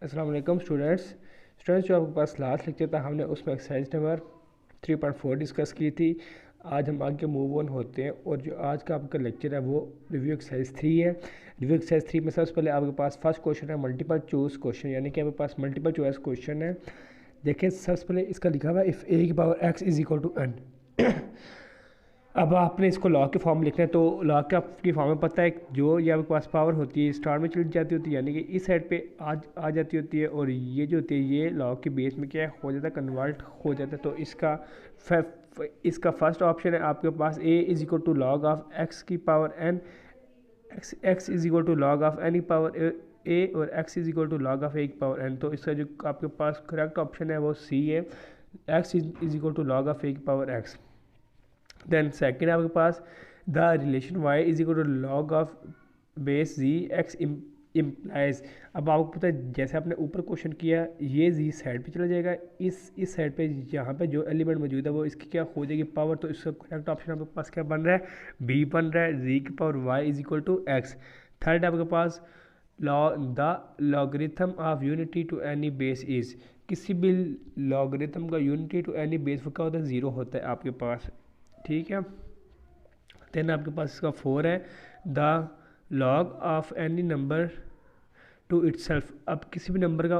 अस्सलाम वालेकुम स्टूडेंट्स जो आपके पास लास्ट लेक्चर था हमने उसमें एक्सरसाइज नंबर 3.4 डिस्कस की थी। आज हम आगे मूव ऑन होते हैं और जो आज का आपका लेक्चर है वो रिव्यू एक्सरसाइज 3 है। रिव्यू एक्सरसाइज 3 में सबसे पहले आपके पास फर्स्ट क्वेश्चन है मल्टीपल चूज क्वेश्चन, यानी कि आपके पास मल्टीपल चॉइस क्वेश्चन है। देखिए सबसे पहले इसका लिखा हुआ है इफ़ ए की power x is equal to n. अब आपने इसको लॉ के फॉर्म लिखना है, तो लॉ का की फॉर्म में पता है जो ये आपके पास पावर होती है स्टार में चली जाती होती है, यानी कि इस साइड पे आ जाती होती है, और ये जो होती है ये लॉ के बेस में क्या हो जाता है, कन्वर्ट हो जाता है। तो इसका फर्स्ट ऑप्शन है आपके पास a is equal to log of x की power n, x is equal to log of n की पावर ए, और x is equal to log of a की पावर एन। तो इसका जो आपके पास करेक्ट ऑप्शन है वो सी है, x is equal to log of a की पावर एक्स। देन सेकेंड आपके पास the relation y is equal to log of base g x implies. अब आपको पता है जैसे आपने ऊपर क्वेश्चन किया ये जी साइड पे चला जाएगा, इस साइड पे यहाँ पे जो एलिमेंट मौजूद है वो इसकी क्या हो जाएगी पावर। तो इसका करेक्ट ऑप्शन आपके पास क्या बन रहा है, बी बन रहा है, जी की power Y is equal to X. Third आपके पास the logarithm of unity to any base is, किसी भी लॉगरिथम का यूनिटी टू एनी बेस वो क्या होता है, ज़ीरो होता है आपके पास। ठीक है, देन आपके पास इसका 4 है the log of any number two itself. अब किसी भी नंबर का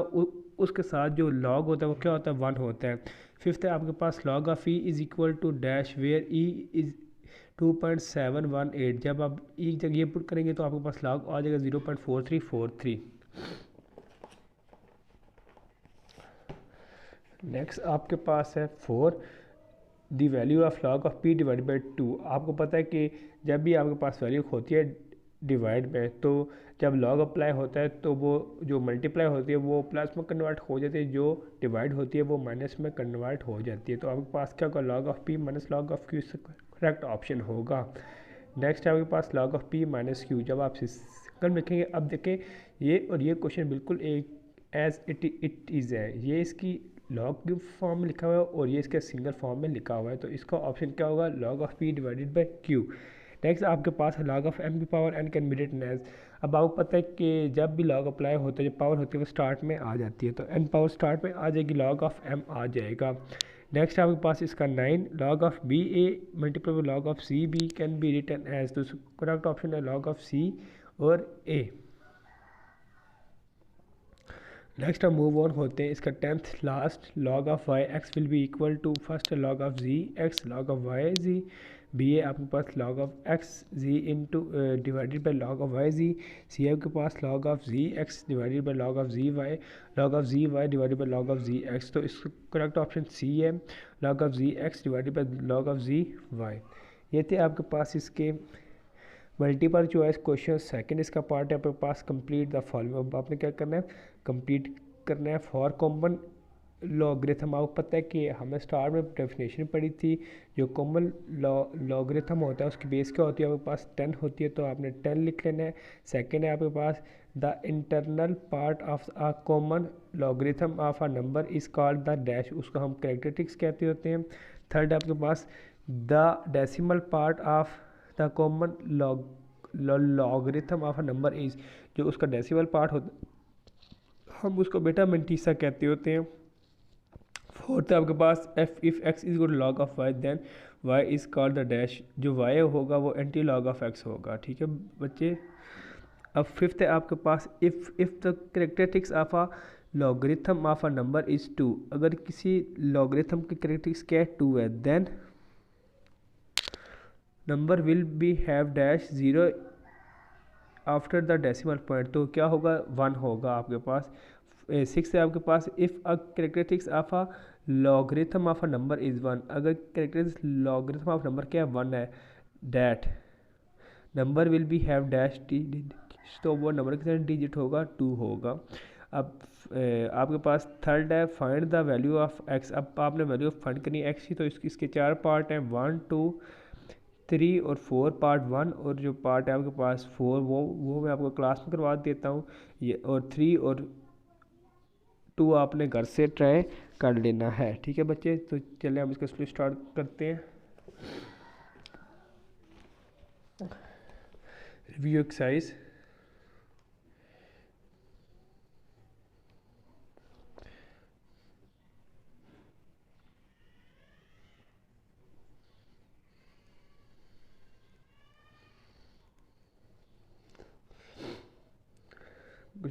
उसके साथ जो लॉग होता है वो क्या होता है, 1 होता है। फिफ्थ है आपके पास log of e is equal to dash where e is 2.718। जब आप ई की जगह ये पुट करेंगे तो आपके पास लॉग आ जाएगा 0.4343। नेक्स्ट आपके पास है 4 the value of log of p divide by 2। आपको पता है कि जब भी आपके पास वैल्यू होती है डिवाइड में, तो जब लॉग अप्लाई होता है तो वो जो मल्टीप्लाई होती है वो प्लस में कन्वर्ट हो जाती है, जो डिवाइड होती है वो माइनस में कन्वर्ट हो जाती है। तो आपके पास क्या होगा, log of p minus log of q correct option होगा। नेक्स्ट है आपके पास log of p minus q. जब आप सिस्टम में लिखेंगे, अब देखें ये और ये क्वेश्चन बिल्कुल एक एज इट इज़ है, ये इसकी लॉग के फॉर्म में लिखा हुआ है और ये इसके सिंगल फॉर्म में लिखा हुआ है। तो इसका ऑप्शन क्या होगा, log of p divided by q. Next आपके पास है लॉग ऑफ एम की power n can be written as. अब आपको पता है कि जब भी लॉग अप्लाई होता है जो पावर होती है वो स्टार्ट में आ जाती है, तो एन पावर स्टार्ट में आ जाएगी, लॉग ऑफ एम आ जाएगा। नेक्स्ट आपके पास इसका 9 log of b a multiply log of c b can be written as. तो करेक्ट ऑप्शन है लॉग ऑफ सी और ए। नेक्स्ट हम मूव ऑन होते हैं, इसका 10th last log of y x will be equal to first log of g x log of y g, b a आपके पास log of x g into divided by log of y g, c आपके पास log of g x divided by log of g y, log of g y divided by log of g x. तो इसका correct option C है, log of g x divided by log of g y. ये थे आपके पास इसके multiple choice question. Second इसका part है आपके पास कंप्लीट द फॉलोइंग। अब आपने क्या करना है, कंप्लीट करना है फॉर कॉमन लॉगरिथम। आपको पता है कि हमने स्टार्ट में डेफिनेशन पढ़ी थी, जो कॉमन लॉगरिथम होता है उसकी बेस क्या होती है, आपके पास 10 होती है, तो आपने 10 लिख लेना है। सेकंड है आपके पास the internal part of a common logarithm of a number is called the dash, उसको हम कैरेक्टरिस्टिक्स कहते होते हैं। थर्ड आपके पास the decimal part of the common logarithm of a number is, जो उसका डेसिमल पार्ट होता हम उसको बेटा मेंटीसा कहते होते हैं। फोर्थ है आपके पास f if x is good log of y then y is called the dash, जो वाई होगा वो एंटी लॉग ऑफ एक्स होगा। ठीक है बच्चे। अब फिफ्थ है आपके पास if the characteristics of a logarithm of a number is 2। अगर किसी लॉगरिथम की करेक्टरिस्टिक्स क्या है, 2 है, then number will be have dash 0 after the decimal point. तो क्या होगा, 1 होगा आपके पास। 6 है आपके पास if a characteristics of a logarithm of a number is 1। अगर कैरेक्टरिस्टिक्स लॉगरिथम ऑफ नंबर क्या है, 1 है, that number will be have dash तो वो नंबर के साथ डिजिट होगा, 2 होगा। अब आपके पास थर्ड है find the value of x. अब आपने वैल्यू ऑफ फाइंड करनी है एक्स की, तो इसके 4 पार्ट हैं, 1 2 3 और 4। पार्ट 1 और जो पार्ट है आपके पास 4 वो मैं आपको क्लास में करवा देता हूँ, ये और 3 और 2 आपने घर से ट्राई कर लेना है। ठीक है बच्चे, तो चलिए हम इसका स्टार्ट करते हैं। रिव्यू एक्सरसाइज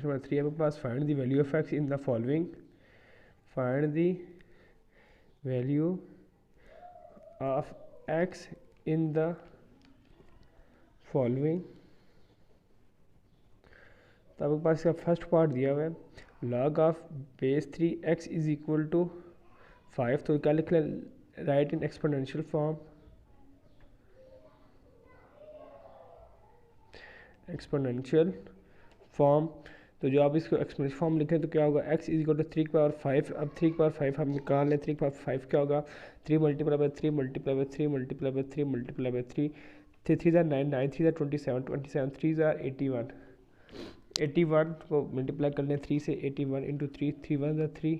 क्वेश्चन नंबर 3 आपके पास find the value of x in the following, find the value of x in the following. तो आपके पास इसका फर्स्ट पार्ट दिया हुआ है, log of base 3x is equal to 5, तो क्या लिख लें, write in exponential form, exponential form. तो जो आप इसको एक्सपोनेंशियल फॉर्म लिखें तो क्या होगा, x इज इक्वल टू 3 की पावर 5। अब 3 की पावर 5 हम निकाल लें, 3 की पावर 5 क्या होगा, 3 multiply by 3 multiply by 3 multiply by 3 multiply by 3, 3 ज़ार 9, 9 3 ज़ार 27, 27 3 ज़ार 81, 81 को मल्टीप्लाई कर लें 3 से, 81 इंटू 3, 3 1 ज़ार 3,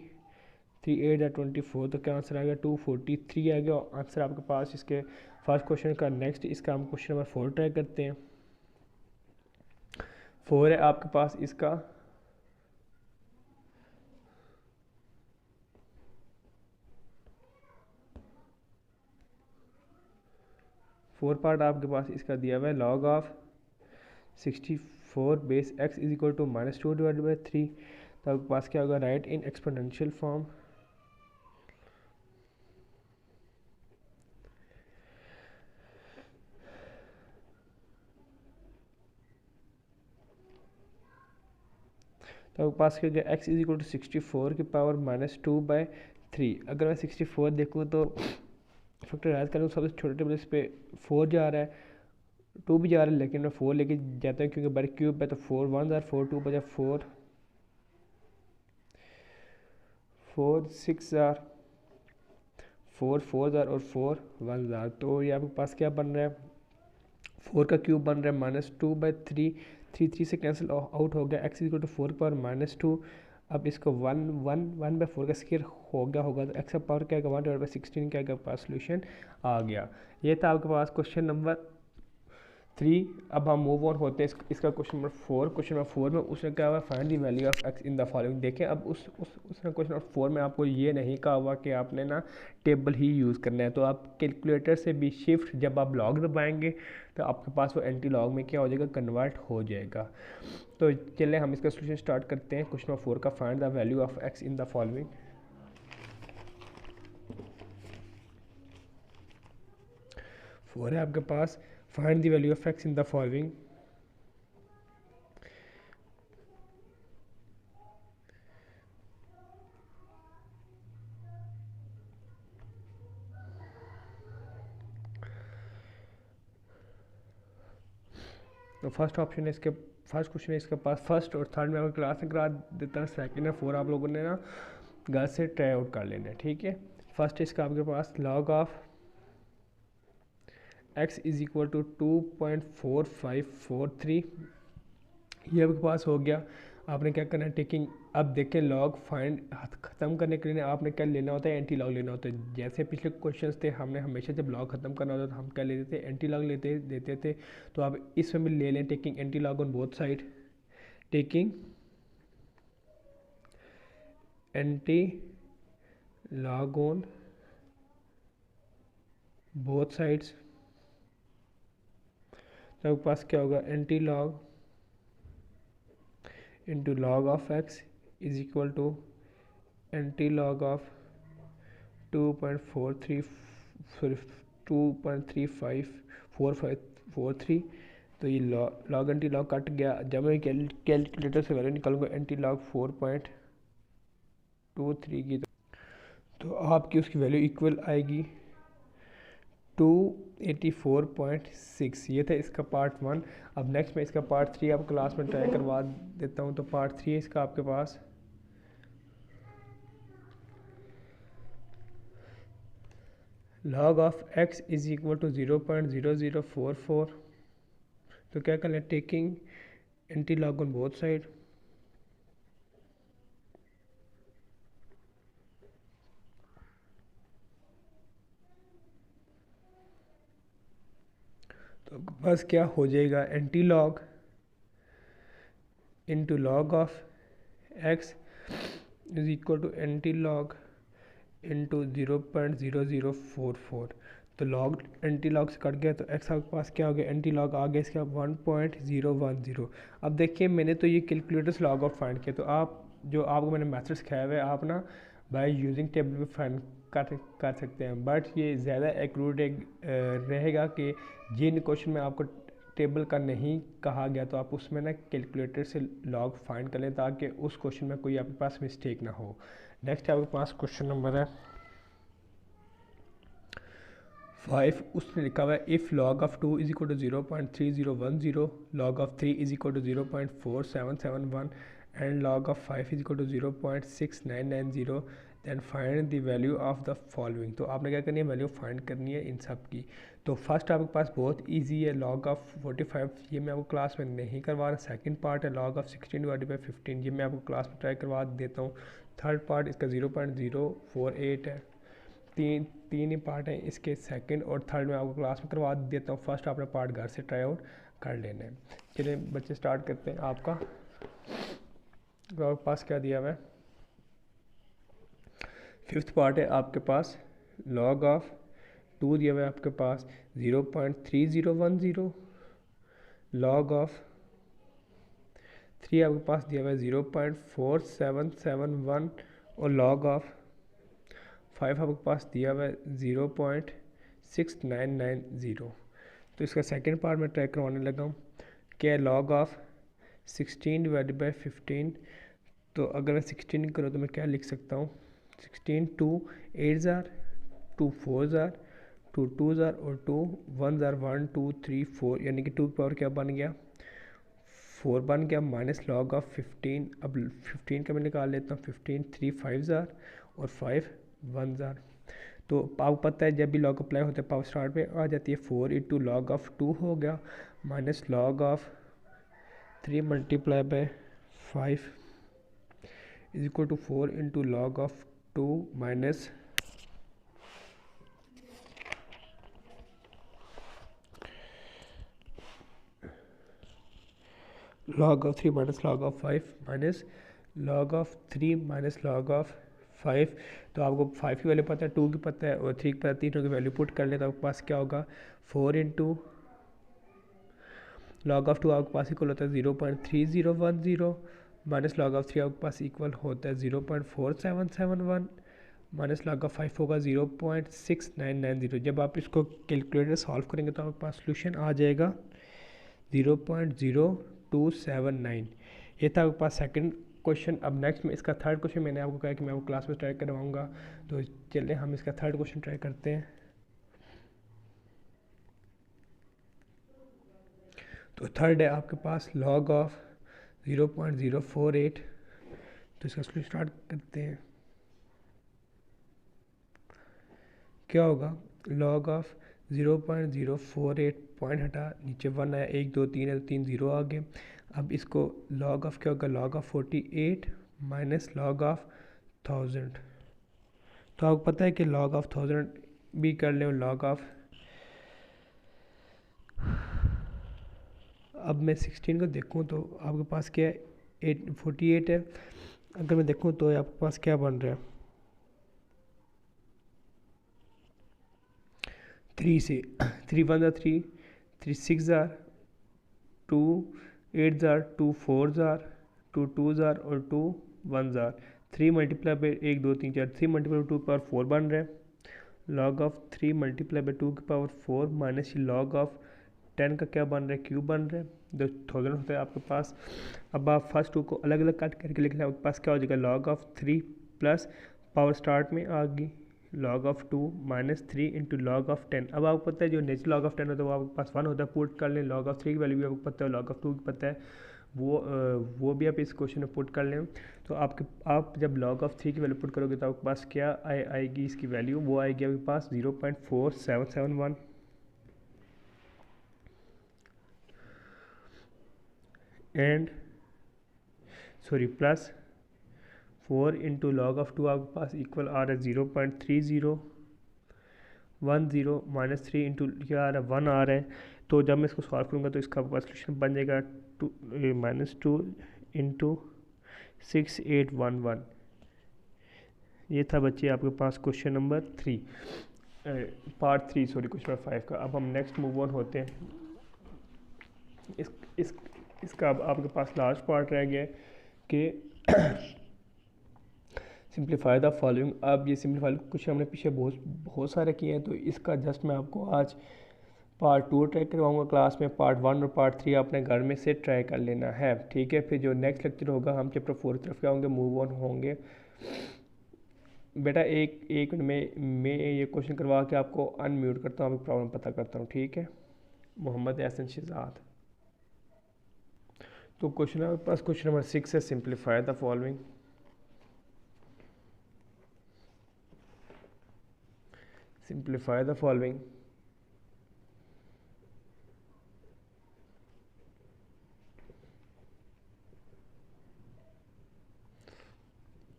3 8 ज़ार 24, तो क्या आंसर आ गया 243 आ गया आंसर आपके पास इसके फर्स्ट क्वेश्चन का। नेक्स्ट इसका हम क्वेश्चन नंबर 4 ट्राई करते हैं। 4 है आपके पास इसका, फोर पार्ट आपके पास इसका दिया हुआ है, log of 64 base x is equal to -2 divide by 3। तो आपके पास क्या होगा, राइट इन एक्सपोनेंशियल फॉर्म, तो आपके पास क्या हो गया, x इज इक्वल टू 64 की पावर -2 बाई 3। अगर मैं 64 देखूँ तो फैक्टराइज करूँ, सबसे छोटे प्लेस पे 4 जा रहा है, 2 भी जा रहा है, लेकिन मैं 4 लेके जाता हूँ क्योंकि बार क्यूब है, तो 4 1 ज़ार 4 2 बजा 4 4 6 ज़ार 4 4 ज़ार और 4 1 ज़ार। तो ये आपके पास क्या बन रहा है, 4 का क्यूब बन रहा है -2 बाई 3, 3 3 से कैंसिल आउट हो गया, x इक्वल टू 4 पावर -2। अब इसको 1 1 1 बाई 4 का स्क्वायर हो गया होगा, तो x का पावर क्या आएगा 1 डिवाइड बाई 16 क्या आएगा, पास सोल्यूशन आ गया। ये था आपके पास क्वेश्चन नंबर 3। अब हम मूव ऑन होते हैं इसका क्वेश्चन नंबर 4। क्वेश्चन नंबर 4 में उसने क्या हुआ, find the value of x in the following. देखें अब उसने क्वेश्चन नंबर 4 में आपको ये नहीं कहा हुआ कि आपने ना टेबल ही यूज़ करना है, तो आप कैलकुलेटर से भी शिफ्ट जब आप लॉग दबाएंगे तो आपके पास वो एंटी लॉग में क्या हो जाएगा, कन्वर्ट हो जाएगा। तो चलिए हम इसका सोल्यूशन स्टार्ट करते हैं। क्वेश्चन नंबर 4 का, find the value of x in the following. Four है आपके पास, find the value of x in the following. तो फर्स्ट ऑप्शन है इसके, फर्स्ट क्वेश्चन है इसके पास, फर्स्ट और थर्ड में अगर क्लास में करा देता है, सेकंड और 4 आप लोगों ने ना घर से ट्राई आउट कर लेना है, ठीक है। फर्स्ट इसका आपके पास, log of x is equal to 2.4543, ये आपके पास हो गया। आपने क्या करना है, टेकिंग, अब देखें लॉग फाइंड ख़त्म करने के लिए आपने क्या लेना होता है, एंटी लॉग लेना होता है। जैसे पिछले क्वेश्चंस थे, हमने हमेशा जब लॉग ख़त्म करना होता था हम क्या लेते थे, एंटी लॉग देते थे। तो आप इसमें भी ले लें, taking anti log on both side, taking anti log on both sides. तो आपके पास क्या होगा, anti log into log of x is equal to anti log of 2.354543। तो ये लॉग एंटी लॉग कट गया, जब मैं कैलकुलेटर से वैल्यू निकालूंगा एंटी लॉग 4.23 की, तो आपकी उसकी वैल्यू इक्वल आएगी 284.6। ये था इसका पार्ट 1। अब नेक्स्ट मैं इसका पार्ट 3 आप क्लास में ट्राई करवा देता हूँ। तो पार्ट 3 है इसका आपके पास, log of x is equal to 0.0044। तो क्या करना है, taking anti log on both side, तो बस क्या हो जाएगा, anti log into log of x is equal to anti log into 0.0044। तो लॉग एंटी लॉग से कट गया तो एक्स आपके पास क्या हो गया, एंटी लॉग आ गया इसका 1.010। अब देखिए मैंने तो ये कैलकुलेटर से लॉग आउट फाइंड किया, तो आप जो आपको मैंने मेथड सिखाया हुआ है आप ना बाय यूजिंग टेबल भी फाइंड कर सकते हैं, बट ये ज़्यादा एक्यूरेट रहेगा कि जिन क्वेश्चन में आपको टेबल का नहीं कहा गया तो आप उसमें ना कैलकुलेटर से लॉग फाइंड कर लें ताकि उस क्वेश्चन में कोई आपके पास मिस्टेक ना हो। नेक्स्ट आपके पास क्वेश्चन नंबर है 5, उसमें लिखा हुआ है if log of 2 is equal to 0.3010, log of 3 is equal to 0.4771 and log of 5 is equal to 0.6990, then find the value of the following. तो आपने क्या करनी है, वैल्यू फाइंड करनी है इन सब की। तो फर्स्ट आपके पास बहुत इजी है, log ऑफ 45, ये मैं आपको क्लास में नहीं करवा रहा। सेकंड पार्ट है log ऑफ 16/15, ये मैं आपको क्लास में ट्राई करवा देता हूँ। थर्ड पार्ट इसका 0.048 है। तीन ही पार्ट हैं इसके, सेकंड और थर्ड में आपको क्लास में करवा देता हूँ। फर्स्ट आपने पार्ट घर से ट्राई आउट कर लेना है। चलिए बच्चे स्टार्ट करते हैं। आपका पास क्या दिया हुआ है, फिफ्थ पार्ट है आपके पास log ऑफ 2 दिया हुआ है आपके पास 0.3010, log ऑफ 3 आपके पास दिया हुआ है 0.4771 और log ऑफ 5 आपके पास दिया हुआ है 0.6990। तो इसका सेकंड पार्ट में ट्राई करवाने लगा हूँ। क्या है log ऑफ 16/15, तो अगर मैं 16 करूँ तो मैं क्या लिख सकता हूँ, 16 2 8 जार 2 4 जार 2 2 जार और 2 1 जार 1 2 3 4, यानी कि 2 की पावर क्या बन गया 4 बन गया, माइनस log ऑफ 15। अब 15 का मैं निकाल लेता हूँ, 15 3 5 जार और 5 1 जार। तो आपको पता है जब भी लॉग अप्लाई होता है पावर स्टार्ट पे आ जाती है 4 इंटू लॉग ऑफ 2 हो गया, minus log of 3 multiply by 5 is equal to 4 into log of 2 minus log of 3 minus log of 5 minus log of 3 minus log of 5। तो आपको 5 की वैल्यू पता है, 2 की पता है और 3 की पता है, तीनों की वैल्यू पुट कर ले तो आपके पास क्या होगा 4 इंटू log ऑफ 2 आपके पास इक्वल होता है 0.3010 माइनस log ऑफ 3 आपके पास इक्वल होता है 0.4771 माइनस log ऑफ 5 होगा 0.6990। जब आप इसको कैलकुलेटर सॉल्व करेंगे तो आपके पास सोल्यूशन आ जाएगा 0.0279। ये था आपके पास सेकंड क्वेश्चन। अब नेक्स्ट में इसका थर्ड क्वेश्चन मैंने आपको कहा कि मैं आपको क्लास में ट्राई करवाऊंगा, तो चलिए हम इसका थर्ड क्वेश्चन ट्राई करते हैं। तो थर्ड है आपके पास log ऑफ 0.048, तो इसका सोल्यूशन स्टार्ट करते हैं। क्या होगा log ऑफ 0.048, पॉइंट हटा नीचे 1 आया, 1 2 3 है तो 3 0 आ गए। अब इसको log ऑफ क्या होगा log of 48 minus log of 1000। तो आपको पता है कि log ऑफ 1000 भी कर ले, log ऑफ, अब मैं 16 को देखूं तो आपके पास क्या है 48 है। अगर मैं देखूं तो आपके पास क्या बन रहा है 3 से 3 1 jar 3 3 6 jar 2 8 jar 2 4 jar 2 2 jar और 2 1 jar. 3 multiply by 1 2 3 4, 3 multiply by 2 की पावर 4 बन रहा है। log ऑफ 3 मल्टीप्लाई बाई 2 की पावर 4 माइनस log ऑफ 10 का क्या बन रहा है क्यूब बन रहा है, जो 1000 होता है आपके पास। अब आप फर्स्ट 2 को अलग अलग कट करके लिख रहे हैं, आपके पास क्या हो जाएगा log of 3 plus power start में आ गई log of 2 minus 3 into log of 10। अब आपको पता है जो नेचुरल log ऑफ 10 होता है वो आपके पास 1 होता है, पुट कर लें। log ऑफ 3 की वैल्यू भी आपको पता है, log ऑफ 2 की पता है, वो भी आप इस क्वेश्चन में पुट कर लें। तो आप जब log ऑफ 3 की वैल्यू पुट करोगे तो आपके पास क्या आएगी इसकी वैल्यू, वो आएगी आपके पास 0.4771 and sorry plus 4 into log of 2 आपके पास इक्वल आ रहा है 0.3010 माइनस 3 इंटू क्या आ रहा है 1 आ रहा है। तो जब मैं इसको सॉल्व करूँगा तो इसका आपके पास सोल्यूशन बन जाएगा -2 इंटू 6811। ये था बच्चे आपके पास question number 3। Part 3 sorry question number 5 का। अब हम नेक्स्ट मूव ऑन होते हैं। इस इसका अब आपके पास लास्ट पार्ट रह गया कि सिंप्लीफाई द फॉलोइंग। अब ये सिंप्लीफाई कुछ हमने पीछे बहुत सारे किए हैं, तो इसका जस्ट मैं आपको आज पार्ट 2 ट्राई करवाऊंगा क्लास में। पार्ट 1 और पार्ट 3 आपने घर में से ट्राई कर लेना है, ठीक है। फिर जो नेक्स्ट लेक्चर होगा हम चैप्टर 4 की तरफ जाएंगे, मूव ऑन होंगे। बेटा एक मिनट में मैं ये क्वेश्चन करवा के आपको अनम्यूट करता हूँ, आपकी प्रॉब्लम पता करता हूँ, ठीक है। मोहम्मद एहसन शहजाद। तो क्वेश्चन आपके पास क्वेश्चन नंबर 6 है, simplify the following. Simplify the following.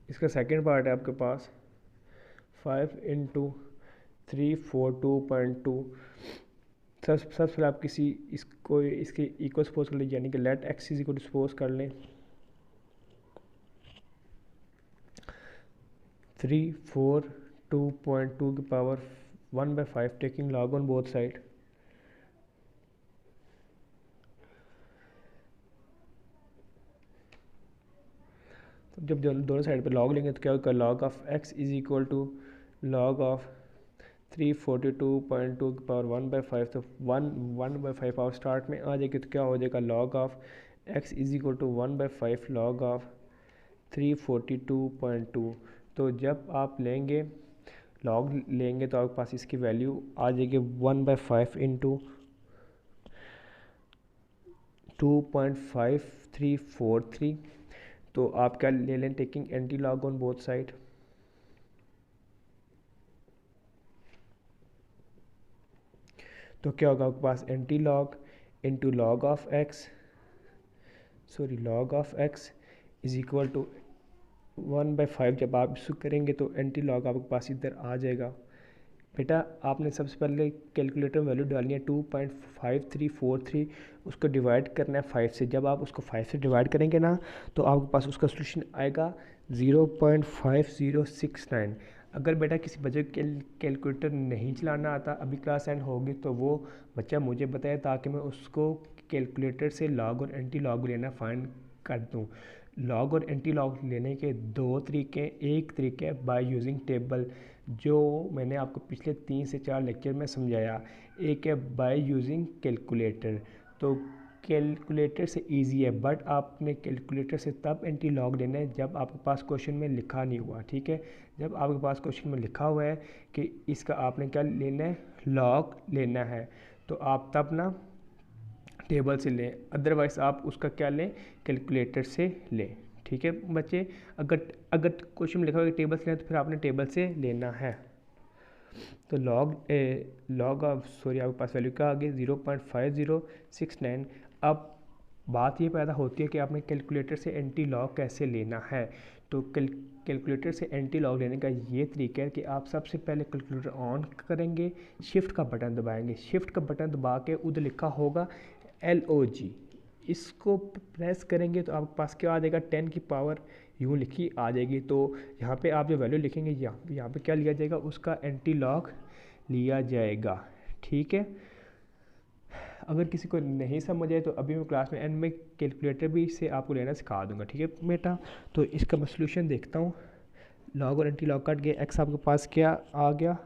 इसका सेकंड पार्ट है आपके पास 5 इंटू 342.2। सबसे पहले आप किसी इसको इसके इक्वल सपोज कर लें, यानी कि let x is equal to suppose कर लें 342.2 की power 1/5 taking log on both side. तो जब दोनों साइड पे लॉग लेंगे तो क्या होगा, log of x is equal to log of 342.2 की पावर 1/5। तो 1/5 पावर स्टार्ट में आ जाएगी, तो क्या हो जाएगा, log of x is equal to 1/5 log of 342.2। तो जब आप लेंगे लॉग लेंगे तो आपके पास इसकी वैल्यू आ जाएगी 1/5 इंटू 2.5343। तो आप क्या ले लें, taking anti log on both side. तो क्या होगा आपके पास, anti log into log of x log of x is equal to 1/5। जब आप इसको करेंगे तो एंटी लॉग आपके पास इधर आ जाएगा। बेटा आपने सबसे पहले कैलकुलेटर में वैल्यू डालनी है 2.5343, उसको डिवाइड करना है 5 से। जब आप उसको 5 से डिवाइड करेंगे ना तो आपके पास उसका सोल्यूशन आएगा 0.5069। अगर बेटा किसी बच्चे को कैलकुलेटर नहीं चलाना आता, अभी क्लास एंड होगी, तो वो बच्चा मुझे बताए ताकि मैं उसको कैलकुलेटर से लॉग और एंटी लॉग लेना फाइंड कर दूँ। लॉग और एंटी लॉग लेने के दो तरीके, एक तरीके बाय यूजिंग टेबल जो मैंने आपको पिछले 3 से 4 लेक्चर में समझाया, एक है बाय यूजिंग कैलकुलेटर। तो कैलकुलेटर से इजी है, बट आपने कैलकुलेटर से तब एंटी लॉग लेना है जब आपके पास क्वेश्चन में लिखा नहीं हुआ, ठीक है। जब आपके पास क्वेश्चन में लिखा हुआ है कि इसका आपने क्या लेना है, लॉग लेना है, तो आप तब ना टेबल से लें, अदरवाइज़ आप उसका क्या लें, कैलकुलेटर से लें, ठीक है बच्चे। अगर क्वेश्चन में लिखा हुआ है टेबल से लें तो फिर आपने टेबल से लेना है। तो लॉग ऑफ आपके पास वैल्यू क्या आ गई 0.5069। अब बात ये पैदा होती है कि आपने कैलकुलेटर से एंटी लॉग कैसे लेना है। तो कैलकुलेटर से एंटी लॉग लेने का ये तरीका है कि आप सबसे पहले कैलकुलेटर ऑन करेंगे, शिफ्ट का बटन दबाएंगे, शिफ्ट का बटन दबा के उधर लिखा होगा LOG, इसको प्रेस करेंगे तो आपके पास क्या आ जाएगा, 10 की पावर यूँ लिखी आ जाएगी। तो यहाँ पे आप जो वैल्यू लिखेंगे यहाँ पे क्या लिया जाएगा, उसका एंटी लॉग लिया जाएगा, ठीक है। अगर किसी को नहीं समझ आए तो अभी मैं क्लास में एंड में कैलकुलेटर भी से आपको लेना सिखा दूंगा, ठीक है बेटा। तो इसका मैं सोल्यूशन देखता हूँ। लॉग और एंटी लॉग कट गया, एक्स आपके पास क्या आ गया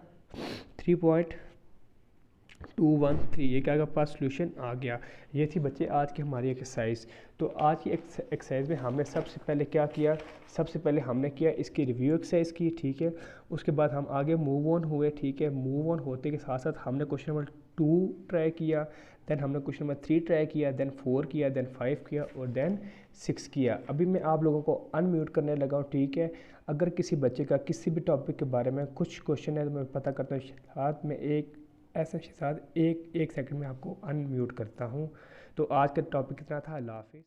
3.213, ये क्या आपके पास सोल्यूशन आ गया। ये थी बच्चे आज की हमारी एक्सरसाइज। तो आज की एक्सरसाइज में हमने सबसे पहले क्या किया, सबसे पहले हमने किया इसकी रिव्यू एक्सरसाइज की, ठीक है। उसके बाद हम आगे मूव ऑन हुए, ठीक है। मूव ऑन होते के साथ साथ हमने क्वेश्चन नंबर 2 ट्राई किया, देन हमने क्वेश्चन नंबर 3 ट्राई किया, देन 4 किया, देन 5 किया और देन 6 किया। अभी मैं आप लोगों को अनम्यूट करने लगा हूँ, ठीक है। अगर किसी बच्चे का किसी भी टॉपिक के बारे में कुछ क्वेश्चन है तो मैं पता करता हूँ, साथ में ऐसे के साथ एक सेकंड में आपको अनम्यूट करता हूँ। तो आज का टॉपिक कितना था, अल्लाह हाफिज़।